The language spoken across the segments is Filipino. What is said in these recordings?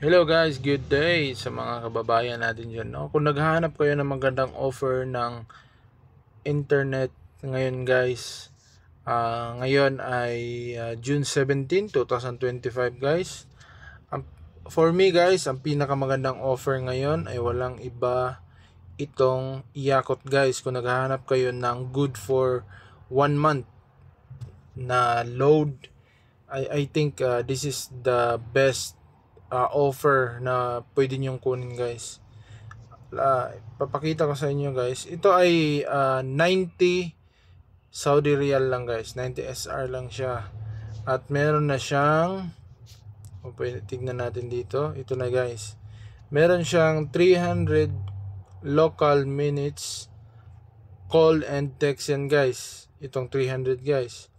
Hello guys, good day sa mga kababayan natin dyan. No? Kung naghahanap kayo ng magandang offer ng internet ngayon guys, ngayon ay June 17, 2025 guys. For me guys, ang pinakamagandang offer ngayon ay walang iba itong Yakot guys. Kung naghahanap kayo ng good for 1 month na load, I think this is the best offer na pwede nyong kunin guys. Papakita ko sa inyo guys. Ito ay 90 Saudi Riyal lang guys. 90 SR lang siya. At meron na siyang tignan natin dito. Ito na guys. Meron siyang 300 local minutes call and text yan guys. Itong 300 guys.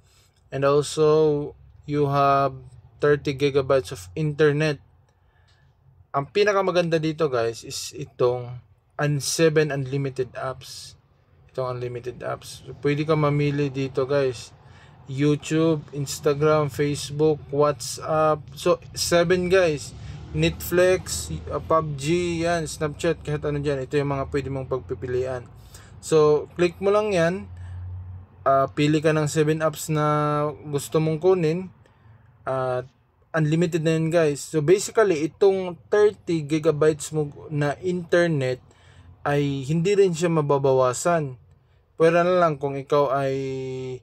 And also you have 30 gigabytes of internet. Ang pinakamaganda dito guys is itong 7 unlimited apps. Itong unlimited apps. So, pwede ka mamili dito guys. YouTube, Instagram, Facebook, WhatsApp. So 7 guys. Netflix, PUBG, yan, Snapchat, kahit ano dyan. Ito yung mga pwede mong pagpipilian. So click mo lang yan. Pili ka ng 7 apps na gusto mong kunin. At unlimited na yun guys. So basically itong 30 gigabytes mo na internet ay hindi rin siya mababawasan. Pwera na lang kung ikaw ay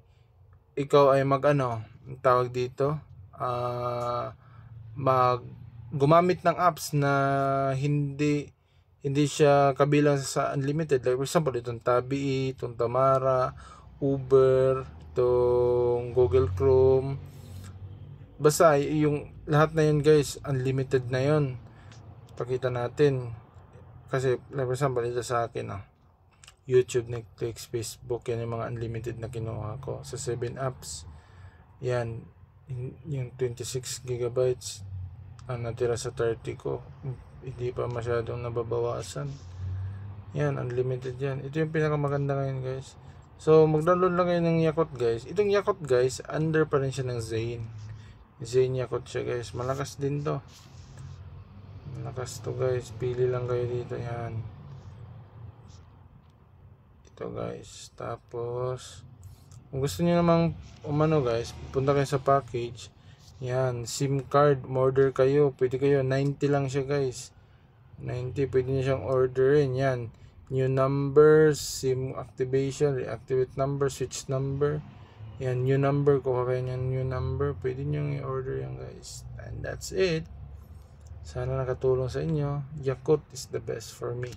tawag dito, gumamit ng apps na hindi siya kabilang sa unlimited. Like for example, itong Tabi, itong Tamara, Uber, itong Google Chrome. Basta yung lahat na yun guys, unlimited na yun. Pakita natin. Kasi, like for example, ito sa akin, YouTube, Netflix, Facebook, yan yung mga unlimited na kinuha ko. Sa 7 apps, yan, yung 26 gigabytes ang natira sa 30 ko. Hindi pa masyadong nababawasan. Yan, unlimited yan. Ito yung pinakamaganda ngayon guys. So, mag-download lang kayo ng Yakot guys. Itong Yakot guys, under pa rin siya ng Zain. Zain Yakot siya guys. Malakas din to. Malakas to guys. Pili lang kayo dito. Yan. Ito guys. Tapos kung gusto niyo namang guys, punta kayo sa package. Yan. SIM card. Order kayo. Pwede kayo. 90 lang siya guys. 90. Pwede niyo siyang orderin. Yan. New number. SIM activation. Reactivate number. Switch number. Yan, new number, kuha kayo ng new number, pwede nyo i-order yan guys. And that's it. Sana nakatulong sa inyo. Yakut is the best for me.